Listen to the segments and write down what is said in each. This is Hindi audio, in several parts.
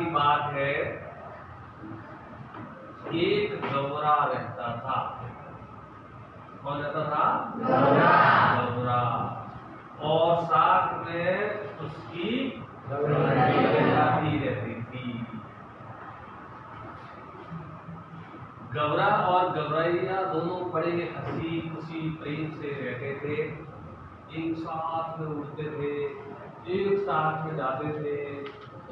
की बात है, एक गौरा रहता था। कौन रहता था? गौरा। और साथ में उसकी गौरैया भी रहती थी। गौरा और गौरैया दोनों बड़े हंसी खुशी प्रेम से रहते थे। एक साथ में उड़ते थे, एक साथ में जाते थे,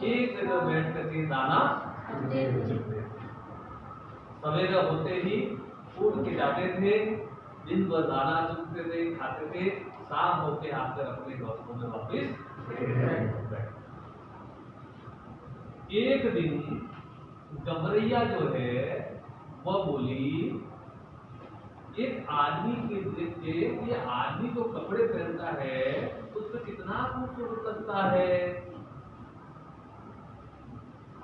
एक जगह बैठ करके दाना चुगते थे। सवेरे होते ही उड़ के जाते थे, दिन भर दाना चुगते थे, खाते थे, शाम होके आकर अपने घरों में वापिस। एक दिन गौरैया जो है वह बोली, एक आदमी के देख के, ये आदमी जो कपड़े पहनता है उसमें कितना खूबसूरत लगता है।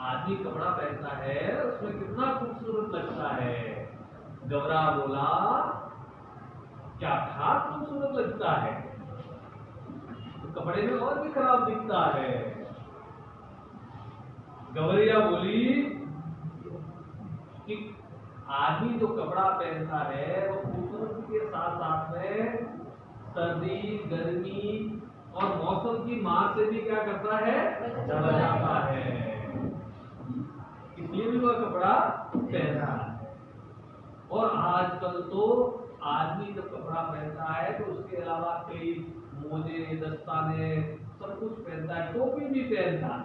आदमी कपड़ा पहनता है उसमें कितना खूबसूरत लगता है। गौरा बोला, क्या खास खूबसूरत लगता है, तो कपड़े में और भी खराब दिखता है। गौरैया बोली कि आदमी जो कपड़ा पहनता है वो खूबसूरती के साथ साथ में सर्दी गर्मी और मौसम की मार से भी क्या करता है, बचाता है। इसलिए भी वह कपड़ा पहनता है। और आजकल तो आदमी जब कपड़ा पहनता है तो उसके अलावा कई मोजे दस्ताने सब कुछ पहनता है, टोपी भी पहनता है।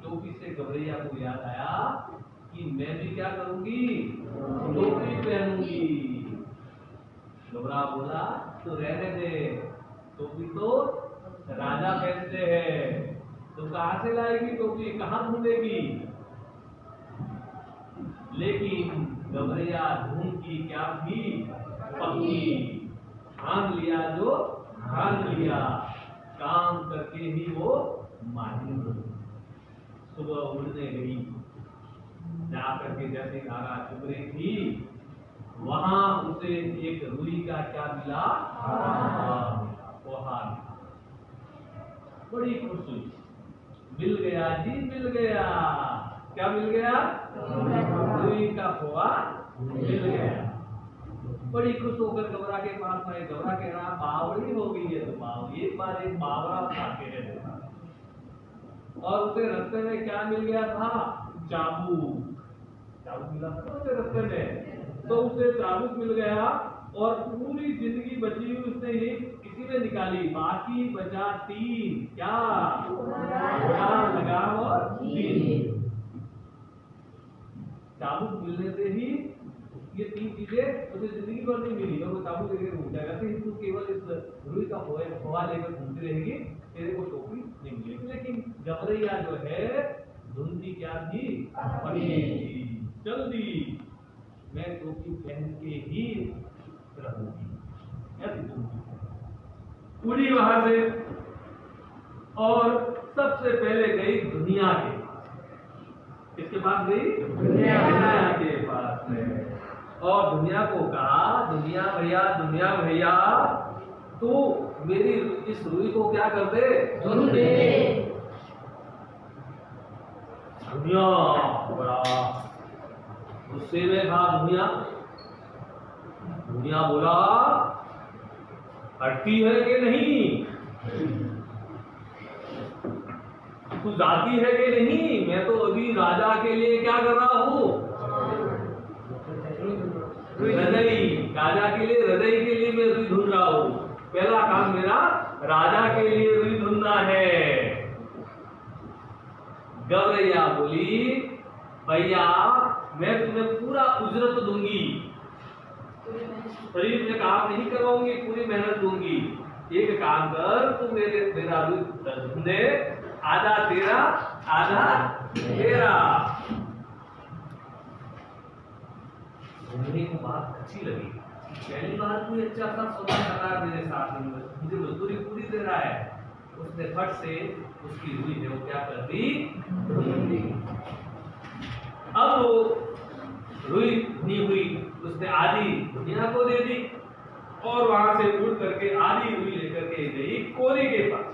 टोपी से गौरैया को याद आया कि मैं भी क्या करूंगी, टोपी पहनूंगी। गौरा बोला, तो रहने दे, टोपी तो राजा पहनते हैं, तो कहां से लाएगी टोपी, कहां ढूंढेगी। लेकिन गौरैया ढूंढती क्या थी, पक्की। ठान लिया जो ठान लिया, काम करके ही वो मानी। सुबह उड़ने गई, जाकर के जैसे धागा चुभ रही थी वहां उसे एक रुई का क्या मिला, पोहा। बड़ी खुश हुई, मिल गया जी मिल गया। क्या मिल गया, रुई का पोहा मिल गया। बड़ी खुश होकर गौरा के पास आए। गौरा कह रहा, बावड़ी हो गई है तो बावड़ी, एक बार एक बावड़ा खा के है। और उसे रास्ते में क्या मिल गया था, चाबुक। चाबुक मिला था उसे रास्ते में, तो उसे चाबुक मिल गया। और पूरी जिंदगी बची हुई उसने ही किसी में निकाली, बाकी बचा 3, क्या, लगाम और जीन। चाबुक मिलने से ही ये 3 चीजें उसे जिंदगी भर नहीं मिली, और वो चाबुक लेकर घूम जाएगा। तू केवल इस रुई का पोहा लेकर घूमती रहेगी, तेरे को टोपी नहीं मिलेगी। लेकिन गौरैया जो है धुंधी क्या थी, थी, जल्दी मैं टोपी पहन के ही रहूंगी। उड़ी वहां से और सबसे पहले गई दुनिया के, किसके पास गई, दुनिया के पास में। और दुनिया को कहा, दुनिया भैया तू मेरी इस रुई को क्या कर दे, ढूंढ दे। दुनिया बड़ा गुस्से में था। दुनिया बोला, हटती है कि नहीं, तू जाती है कि नहीं, मैं तो अभी राजा के लिए क्या कर रहा हूँ, रजई, राजा के लिए, रजई के लिए मैं रुई ढूंढ रहा हूँ। पहला काम मेरा राजा के लिए रुई ढूंढना है। गौरैया बोली, भैया मैं तुम्हें पूरा उजरत दूंगी, शरीर में काम नहीं करवाऊंगी, पूरी मेहनत दूंगी। एक काम कर, तू मेरा रुई ढूंढे, आधा तेरा आधा तेरा। घूमने को बात अच्छी लगी, पहली बार कोई अच्छा सा सौदा कर रहा है मेरे साथ में, मुझे मजदूरी पूरी दे रहा है। उसने फट से उसकी रुई है वो क्या कर दी, ढूंढ दी। अब वो रुई ढूंढी हुई उसने आधी दुनिया को दे दी, और वहां से उड़ करके आधी रुई लेकर के गई कोरी के पास।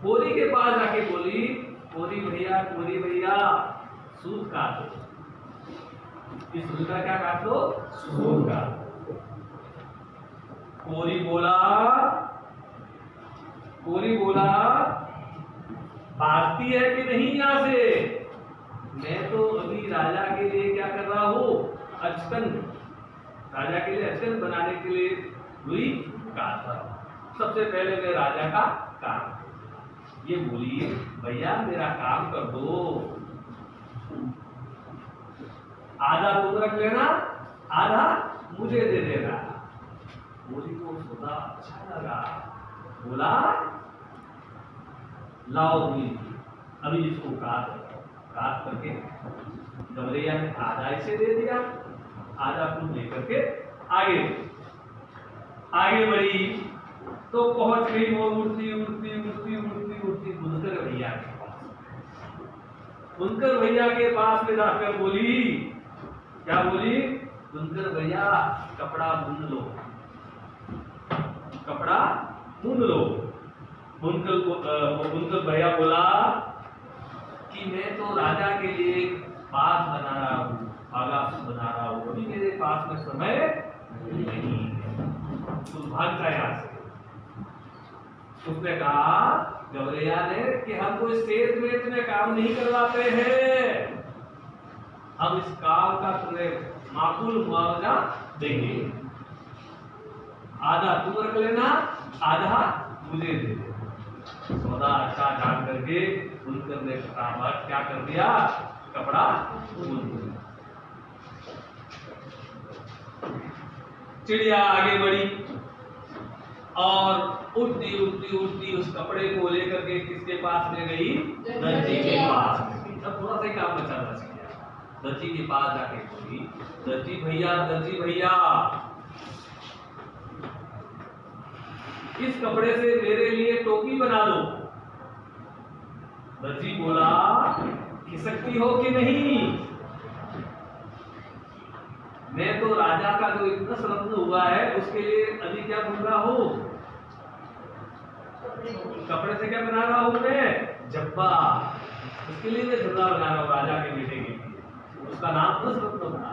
कोरी के पास जाके बोली, कोरी भैया सूद काट दो, इस सूद का क्या काट दो, सूद काट दो। कोरी बोला भागती है कि नहीं यहाँ से, मैं तो अभी राजा के लिए क्या कर रहा हूँ, अचकन, राजा के लिए अचकन बनाने के लिए रुई काट रहा हूँ। सबसे पहले मैं राजा का काम, ये बोली भैया मेरा काम कर दो, आधा तुम रख लेना, आधा मुझे दे देना। कोरी को सौदा अच्छा लगा, बोला लाओ रुई, अभी इसको काट करके गवरैया ने आधा इसे दे दिया, आधा तुम लेकर के आगे बढ़ी तो पहुंच गई वो उड़ती बुनकर भैया के पास। बुनकर भैया के पास में जाकर बोली, क्या बोली, बुनकर भैया कपड़ा बुन लो, कपड़ा बुन लो। बुनकर भैया बोला कि मैं तो राजा के लिए पास बना रहा हूँ, धागा बना रहा हूँ, अभी मेरे पास में समय नहीं है, तुम भाग जाए यहाँ से। उसने कहा गवरैया ने कि हम कोई स्टेज में इतने काम नहीं करवाते हैं, हम इस काम का तुम्हें माकूल मुआवजा देंगे, आधा तुम रख लेना, आधा मुझे दे दे। सौदा अच्छा जान करके बुनकर ने फटाफट क्या कर दिया, कपड़ा बुन दिया। चिड़िया आगे बढ़ी और उड़ती उस कपड़े को लेकर के किसके पास ले गई, दर्जी के पास। अब थोड़ा सा काम बचा था, दर्जी के पास जाके बोली, दर्जी भैया इस कपड़े से मेरे लिए टोपी बना दो। दर्जी बोला खिसकती हो कि नहीं, मैं तो राजा का जो इतना रत्न हुआ है उसके लिए अभी क्या बन रहा हूं, कपड़े से क्या बना रहा हूं मैं, जब्बा, उसके लिए मैं जब्बा बना रहा हूं राजा के बेटे के लिए, उसका नाम दशरत्न था।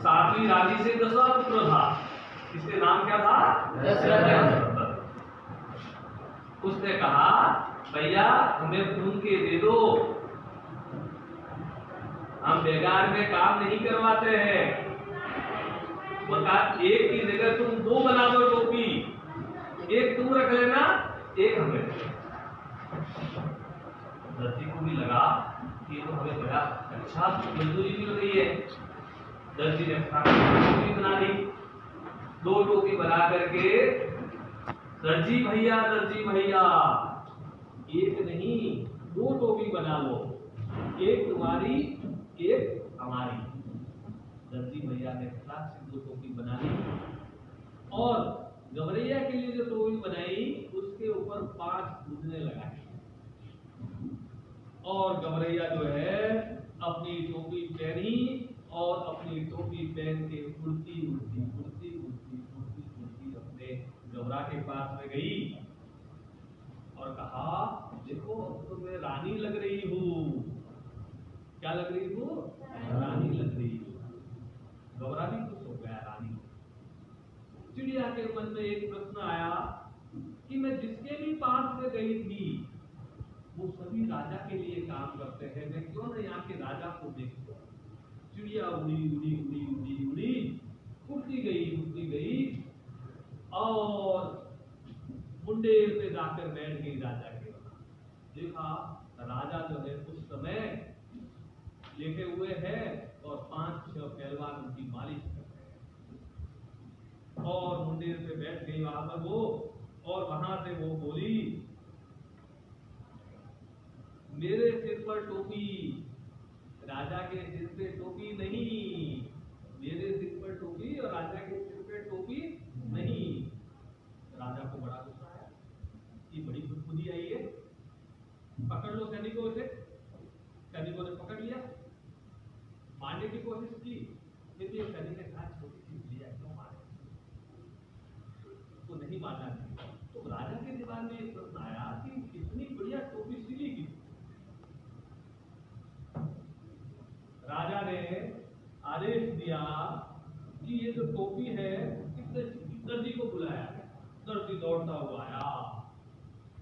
7वीं रानी से 10वां पुत्र था, इसके नाम क्या था, दशरथ। उसने कहा भैया हमें बुन के दे दो, हम बेगार में काम नहीं करवाते हैं, बता एक की जगह तुम 2 बना दो टोपी, एक तुम रख लेना, एक हमें। दर्जी को भी लगा कि तो हमें बड़ा अच्छा मजदूरी मिल रही है। दर्जी ने टोपी बना दी, 2 टोपी बना करके दर्जी भैया एक नहीं 2 टोपी बना लो, एक तुम्हारी एक हमारी। दर्जी भैया ने फटाक से 2 टोपी बना ली और गवरैया के लिए जो टोपी बनाई उसके ऊपर 5 गुदने लगाए और गवरैया जो है अपनी टोपी पहनी और अपनी टोपी पहन के उड़ती अपने गवरा के पास में गई और कहा देखो अब तो मैं रानी लग रही हूँ। क्या लग रही हूँ, रानी लग रही हूँ। गवरा भी खुश हो गया रानी। चिड़िया के मन में एक प्रश्न आया कि मैं जिसके भी पास में गई थी वो सभी राजा के लिए काम करते हैं, मैं क्यों न यहाँ के राजा को देखूं। चिड़िया उड़ती गई और मुंडेर पे जाकर बैठ गई राजा के वहां। देखा राजा जो है उस समय लेटे हुए हैं और 5-6 पहलवान उनकी मालिश कर रहे हैं और मुंडेर पे बैठ गई वहां पर वो, और वहां से वो बोली मेरे सिर पर टोपी, राजा के सिर पे टोपी नहीं, मेरे सिर पर टोपी और राजा के सिर पे टोपी नहीं। राजा को बड़ा गुस्सा आया, ये बड़ी खुदखुदी आई है, पकड़ लो सैनिकों से। सैनिकों ने पकड़ लिया, मारने की कोशिश की, लेकिन सैनिक ने कहा छोटी सी लिया क्यों मारे, तो नहीं मारना चाहिए। तो राजा के दिमाग में एक प्रश्न आया कि इतनी किया कि ये जो टोपी है इसने दर्जी को बुलाया। दर्जी दौड़ता हुआ आया,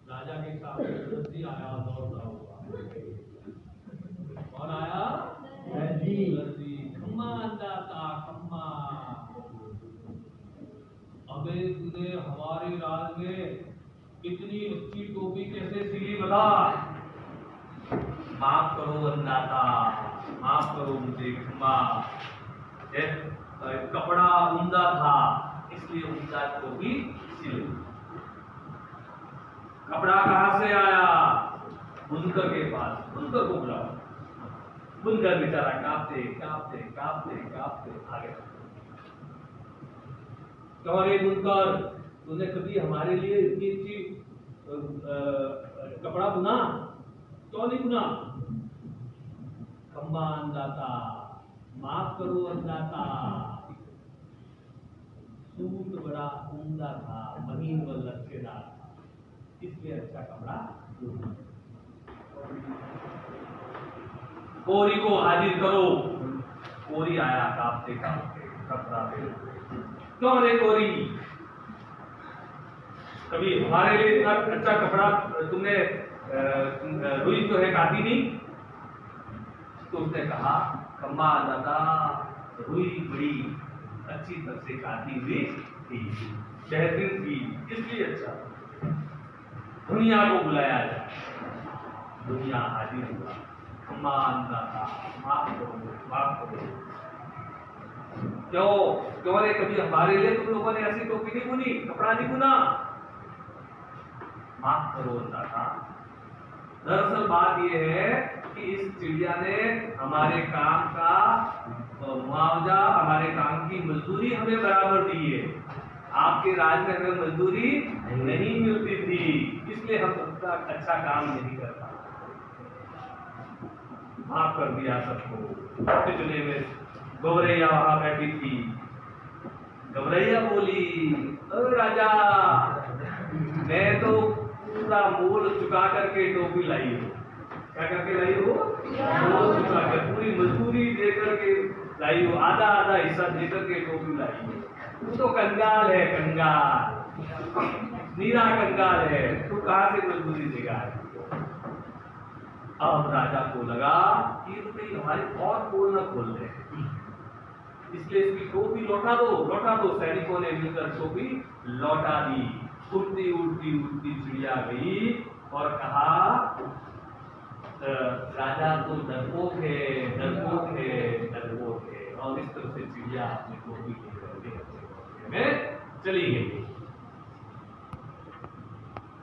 राजा के सामने दर्जी आया दौड़ता हुआ। कौन आया? दर्जी। खम्मा अंदाता खम्मा, अबे तूने हमारे राज में इतनी अच्छी टोपी कैसे सिली बता? माफ करो अन्नदाता, माफ करो मुझे खम्मा। कपड़ा उम्दा था इसलिए उम्दा टोपी सिली। कपड़ा कहां से आया? बुनकर के पास, बुनकर को बुलाओ। बुनकर बेचारा कांपते कांपते कांपते कांपते आ गया। तुम्हारे बुनकर, तूने कभी हमारे लिए इतनी अच्छी कपड़ा बुना? क्यों नहीं बुना? खम्मा अन्नदाता, माफ करो अन्नदाता, सूट बड़ा उम्दा था, महीन व लचकेदार था, इसलिए अच्छा कपड़ा बुना। कोरी को हाजिर करो। कोरी आया कांपते कांपते कपड़ा पे। क्यों रे कोरी, कभी हमारे लिए इतना अच्छा कपड़ा तुमने रुई तो है काटी नहीं? तो उसने कहा खम्मा दादा, रुई बड़ी अच्छी तरह से काटी हुई थी, बेहतरीन थी, इसलिए अच्छा। दुनिया को बुलाया जाए। दुनिया हाजिर हुआ। खम्मा दादा, माफ करो माफ करो। क्यों रे, कभी हमारे लिए तुम लोगों ने ऐसी टोपी नहीं बुनी, कपड़ा नहीं बुना? माफ करो अन्नदाता। दरअसल बात यह है कि इस चिड़िया ने हमारे काम का मुआवजा, हमारे काम की मजदूरी हमें बराबर दी है। आपके राज में हमें मजदूरी नहीं मिलती थी, इसलिए हम सबका अच्छा काम नहीं कर पाए। माफ कर दिया सबको। पिछले में गौरैया वहां बैठी थी। गौरैया बोली, अरे राजा, मैं तो पूरा मोल चुका करके टोपी लाई हूँ। क्या करके लाई हो? मोल चुका कर, पूरी मजदूरी दे करके लाई हो, आधा आधा हिस्सा दे करके टोपी लाई हो। तू तो कंगाल है, कंगाल, नीरा कंगाल है, तू कहां से मजदूरी देगा? अब राजा को लगा कि तो कहीं हमारी और पोल न खोल दे, इसलिए इसकी टोपी लौटा दो, लौटा दो। सैनिकों ने मिलकर टोपी लौटा दी। उड़ती उड़ती उड़ती चिड़िया गई और कहा, राजा तो डरपोक है, डरपोक है, डरपोक है। और इस तरह से चिड़िया अपनी टोपी में चली गई।